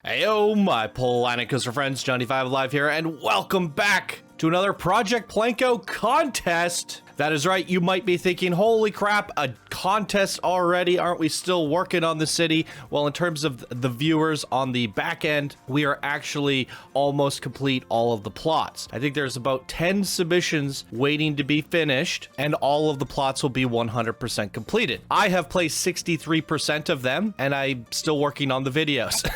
Heyo, my Planet Coaster friends, Johnny5 Live here, and welcome back to another Project PlanCo contest. That is right, you might be thinking, holy crap, a contest already? Aren't we still working on the city? Well, in terms of the viewers on the back end, we are actually almost complete all of the plots. I think there's about 10 submissions waiting to be finished, and all of the plots will be 100% completed. I have placed 63% of them, and I'm still working on the videos.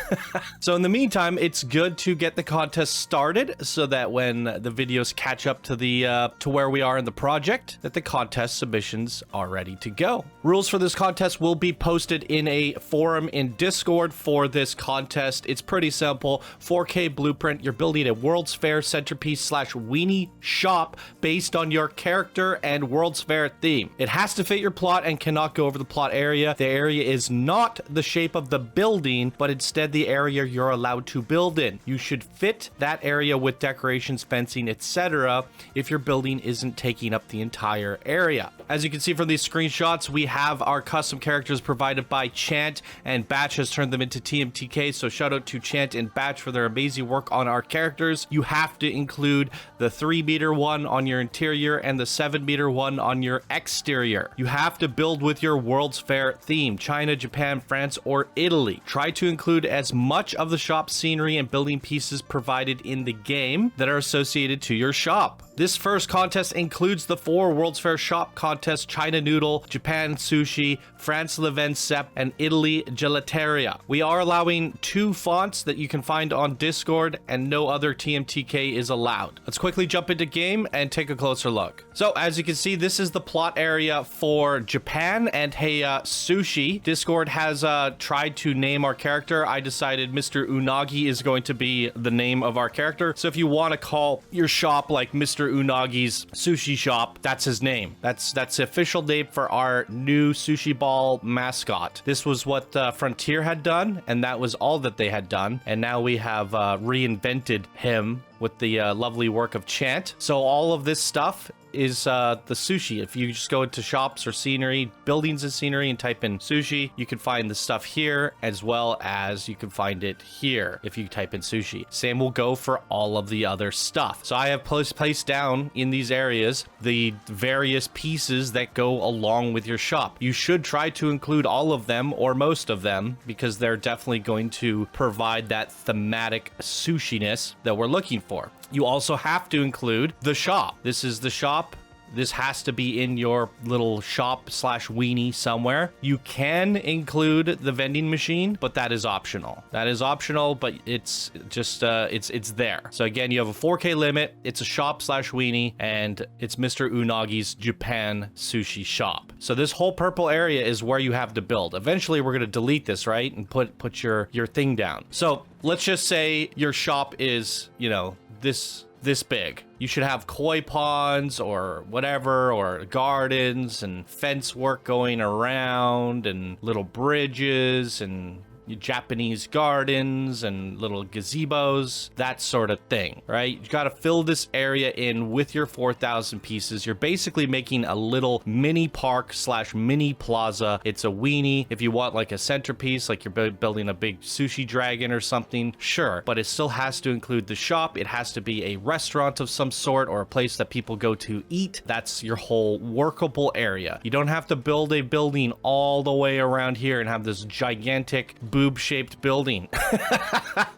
So in the meantime, it's good to get the contest started so that when the videos catch up to the to where we are in the project, that the contest submissions are ready to go. Rules for this contest will be posted in a forum in Discord for this contest. It's pretty simple. 4K blueprint. You're building a World's Fair centerpiece slash weenie shop based on your character and World's Fair theme. It has to fit your plot and cannot go over the plot area. The area is not the shape of the building, but instead the area you're allowed to build in. You should fit that area with decorations, fencing, etc. if your building isn't taking up the entire area. As you can see from these screenshots, we have our custom characters provided by Chant, and Batch has turned them into TMTK, so shout out to Chant and Batch for their amazing work on our characters. You have to include the 3-meter one on your interior and the 7-meter one on your exterior. You have to build with your World's Fair theme, China, Japan, France, or Italy. Try to include as much of the shop scenery and building pieces provided in the game that are associated to your shop. This first contest includes the 4 World's Fair shop contests: China Noodle, Japan Sushi, France Vign Sept, and Italy Gelateria. We are allowing 2 fonts that you can find on Discord, and no other TMTK is allowed. Let's quickly jump into game and take a closer look. So as you can see, this is the plot area for Japan and Haya Sushi. Discord has tried to name our character. I decided Mr. Unagi is going to be the name of our character. So if you want to call your shop like Mr. Unagi's Sushi Shop, that's his name. That's the official name for our new sushi ball mascot. This was what Frontier had done, and that was all that they had done. And now we have reinvented him with the lovely work of Chant. So all of this stuff is the sushi. If you just go into shops or scenery, buildings and scenery, and type in sushi, you can find the stuff here, as well as you can find it here if you type in sushi. Same will go for all of the other stuff. So I have placed down in these areas the various pieces that go along with your shop. You should try to include all of them or most of them, because they're definitely going to provide that thematic sushiness that we're looking for. You also have to include the shop. This is the shop. This has to be in your little shop slash weenie somewhere. You can include the vending machine, but that is optional. That is optional, but it's just, it's there. So again, you have a 4K limit. It's a shop slash weenie, and it's Mr. Unagi's Japan Sushi Shop. So this whole purple area is where you have to build. Eventually, we're going to delete this, right? And put your thing down. So let's just say your shop is, you know, this big. You should have koi ponds or whatever, or gardens and fence work going around, and little bridges and Japanese gardens and little gazebos, that sort of thing, right? You got to fill this area in with your 4,000 pieces. You're basically making a little mini park slash mini plaza. It's a weenie. If you want like a centerpiece, like you're building a big sushi dragon or something, sure, but it still has to include the shop. It has to be a restaurant of some sort, or a place that people go to eat. That's your whole workable area. You don't have to build a building all the way around here and have this gigantic boob-shaped building.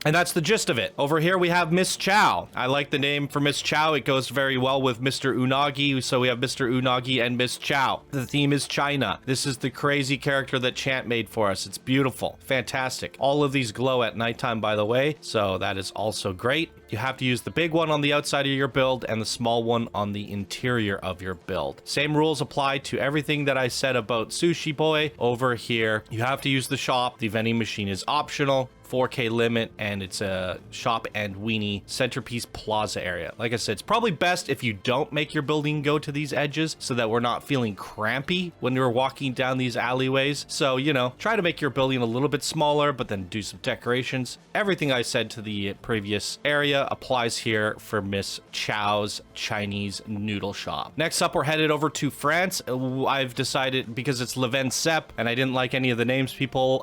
And that's the gist of it. Over here we have Miss Chow. I like the name for Miss Chow. It goes very well with Mr. Unagi, so we have Mr. Unagi and Miss Chow. The theme is China. This is the crazy character that Chant made for us. It's beautiful. Fantastic. All of these glow at nighttime, by the way, so that is also great. You have to use the big one on the outside of your build and the small one on the interior of your build. Same rules apply to everything that I said about Sushi Boy over here. You have to use the shop. The vending machine is optional. 4K limit, and it's a shop and weenie centerpiece plaza area. Like I said, it's probably best if you don't make your building go to these edges so that we're not feeling crampy when we're walking down these alleyways. So, you know, try to make your building a little bit smaller, but then do some decorations. Everything I said to the previous area applies here for Miss Chow's Chinese noodle shop. Next up, we're headed over to France. I've decided, because it's Vign Sept, and I didn't like any of the names people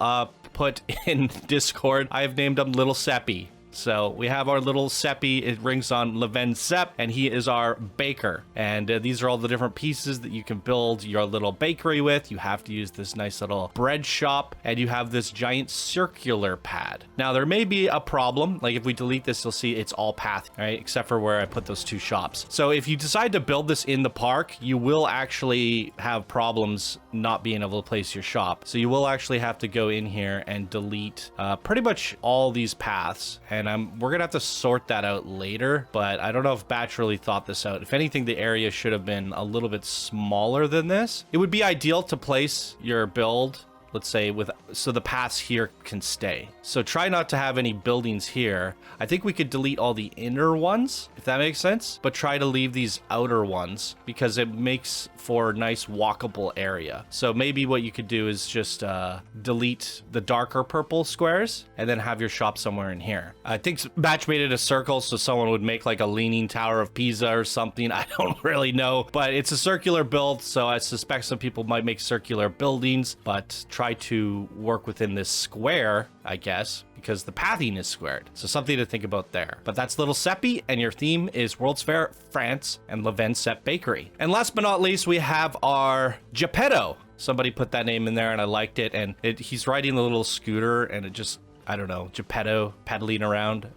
put in Discord, I have named him Little Seppi. So we have our little Seppi. It rings on Vign Sept, and he is our baker. And these are all the different pieces that you can build your little bakery with. You have to use this nice little bread shop, and you have this giant circular pad. Now, there may be a problem. Like if we delete this, you'll see it's all path, right? Except for where I put those 2 shops. So if you decide to build this in the park, you will actually have problems not being able to place your shop. So you will actually have to go in here and delete pretty much all these paths. And we're gonna have to sort that out later, but I don't know if Batch really thought this out. If anything, the area should have been a little bit smaller than this. It would be ideal to place your build, let's say, so the paths here can stay. So try not to have any buildings here. I think we could delete all the inner ones, if that makes sense, but try to leave these outer ones because it makes for a nice walkable area. So maybe what you could do is just delete the darker purple squares and then have your shop somewhere in here. I think Batch made it a circle, so someone would make like a leaning tower of Pisa or something. I don't really know, but it's a circular build, so I suspect some people might make circular buildings, but try to work within this square, I guess, because the pathing is squared. So something to think about there. But that's Little Seppi, and your theme is World's Fair, France, and Vign Sept Bakery. And last but not least, we have our Geppetto. Somebody put that name in there, and I liked it. And he's riding the little scooter, and it just, I don't know, Geppetto pedaling around.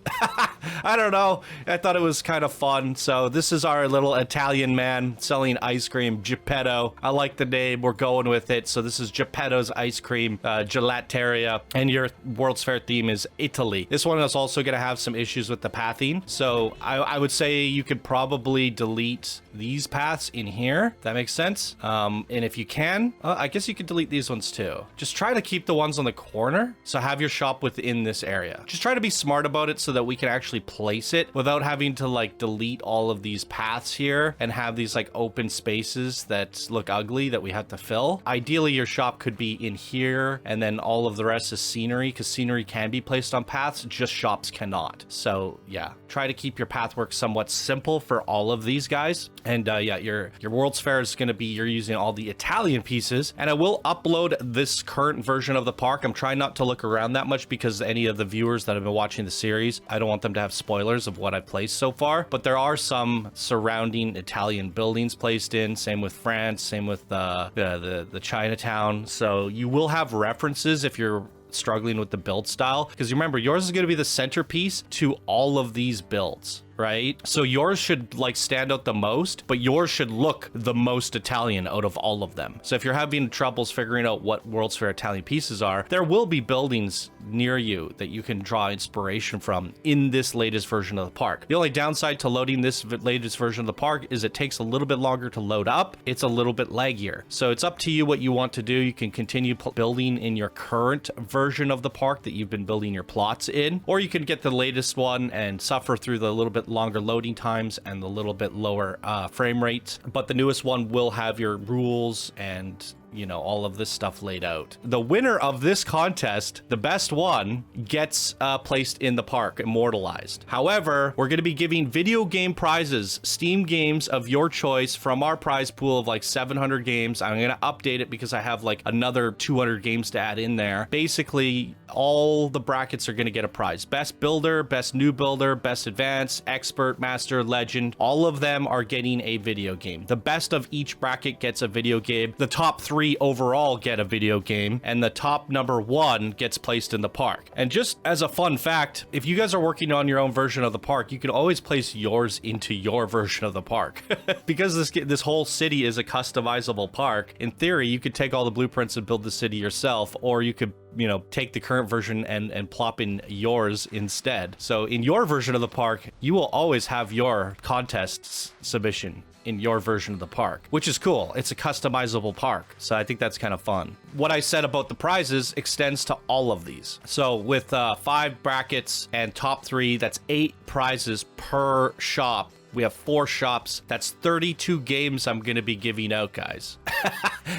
I don't know. I thought it was kind of fun. So this is our little Italian man selling ice cream, Geppetto. I like the name. We're going with it. So this is Geppetto's ice cream, Gelateria. And your World's Fair theme is Italy. This one is also going to have some issues with the pathing. So I would say you could probably delete these paths in here. That makes sense. And if you can, I guess you could delete these ones too. Just try to keep the ones on the corner. So have your shop within this area. Just try to be smart about it so that we can actually place it without having to like delete all of these paths here and have these like open spaces that look ugly that we have to fill. Ideally, your shop could be in here and then all of the rest is scenery, because scenery can be placed on paths, just shops cannot. So yeah, try to keep your pathwork somewhat simple for all of these guys. And yeah, your World's Fair is going to be, you're using all the Italian pieces, and I will upload this current version of the park. I'm trying not to look around that much because any of the viewers that have been watching the series, I don't want them to have spoilers of what I've placed so far, but there are some surrounding Italian buildings placed in, same with France, same with the Chinatown. So you will have references if you're struggling with the build style, because remember, yours is going to be the centerpiece to all of these builds, right? So yours should like stand out the most, but yours should look the most Italian out of all of them. So if you're having troubles figuring out what World's Fair Italian pieces are, there will be buildings near you that you can draw inspiration from in this latest version of the park. The only downside to loading this latest version of the park is it takes a little bit longer to load up. It's a little bit laggier. So it's up to you what you want to do. You can continue building in your current version of the park that you've been building your plots in, or you can get the latest one and suffer through the little bit longer loading times and the little bit lower frame rates. But the newest one will have your rules and, you know, all of this stuff laid out. The winner of this contest, the best one, gets placed in the park, immortalized. However, we're going to be giving video game prizes, Steam games of your choice from our prize pool of like 700 games. I'm going to update it because I have like another 200 games to add in there. Basically, all the brackets are going to get a prize. Best builder, best new builder, best advanced, expert, master, legend. All of them are getting a video game. The best of each bracket gets a video game. The top 3 overall get a video game, and the top number 1 gets placed in the park. And just as a fun fact, if you guys are working on your own version of the park, you can always place yours into your version of the park. Because this whole city is a customizable park, in theory, you could take all the blueprints and build the city yourself, or you could, you know, take the current version and plop in yours instead. So in your version of the park, you will always have your contest submission in your version of the park, which is cool. It's a customizable park. So I think that's kind of fun. What I said about the prizes extends to all of these. So with 5 brackets and top 3, that's 8 prizes per shop. We have 4 shops. That's 32 games I'm going to be giving out, guys.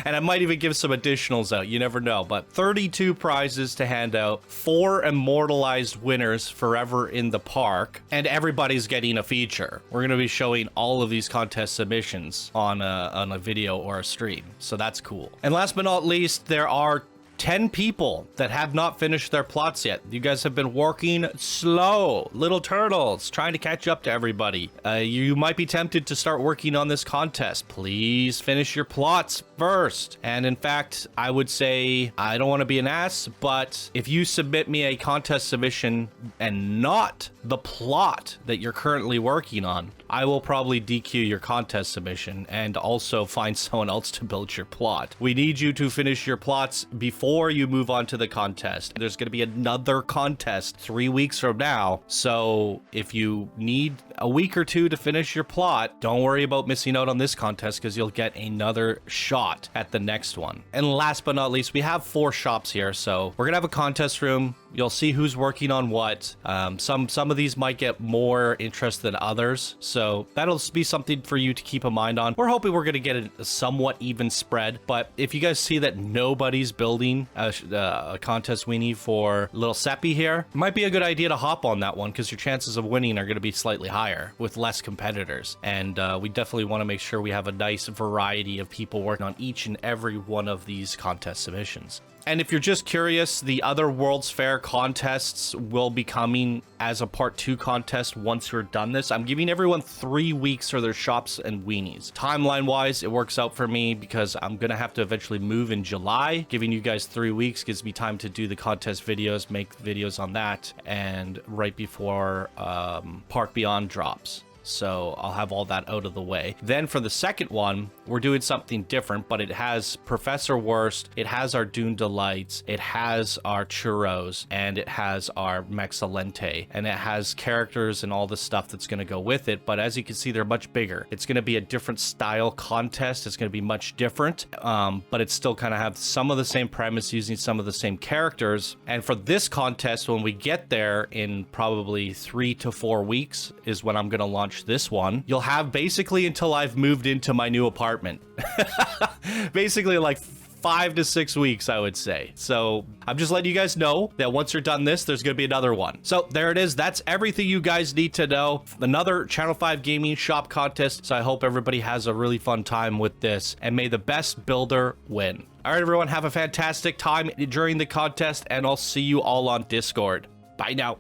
And I might even give some additionals out. You never know. But 32 prizes to hand out. 4 immortalized winners forever in the park. And everybody's getting a feature. We're going to be showing all of these contest submissions on a video or a stream. So that's cool. And last but not least, there are 10 people that have not finished their plots yet. You guys have been working slow, little turtles, trying to catch up to everybody. You might be tempted to start working on this contest. Please finish your plots first. And in fact, I would say, I don't want to be an ass, but if you submit me a contest submission and not the plot that you're currently working on, I will probably DQ your contest submission and also find someone else to build your plot. We need you to finish your plots before you move on to the contest. There's going to be another contest 3 weeks from now. So if you need a week or two to finish your plot, don't worry about missing out on this contest because you'll get another shot at the next one. And last but not least, we have 4 shops here. So we're going to have a contest room. You'll see who's working on what. Some of these might get more interest than others. So that'll be something for you to keep in mind on. We're hoping we're going to get a somewhat even spread. But if you guys see that nobody's building a contest weenie for Little Seppi here, it might be a good idea to hop on that one because your chances of winning are going to be slightly higher with less competitors. And we definitely want to make sure we have a nice variety of people working on each and every one of these contest submissions. And if you're just curious, the other World's Fair contests will be coming as a part 2 contest once we're done this. I'm giving everyone 3 weeks for their shops and weenies. Timeline wise, it works out for me because I'm going to have to eventually move in July. Giving you guys 3 weeks gives me time to do the contest videos, make videos on that, and right before Park Beyond drops. So I'll have all that out of the way. Then for the second one, we're doing something different, but it has Professor Worst, it has our Dune Delights, it has our Churros, and it has our Mexalente, and it has characters and all the stuff that's going to go with it. But as you can see, they're much bigger. It's going to be a different style contest. It's going to be much different, but it still kind of have some of the same premise using some of the same characters. And for this contest, when we get there in probably 3 to 4 weeks is when I'm going to launch this one. You'll have basically until I've moved into my new apartment. Basically like 5 to 6 weeks, I would say. So I'm just letting you guys know that once you're done this, there's going to be another one. So there it is. That's everything you guys need to know. Another Channel 5 Gaming Shop contest. So I hope everybody has a really fun time with this, and may the best builder win. All right, everyone, have a fantastic time during the contest, and I'll see you all on Discord. Bye now.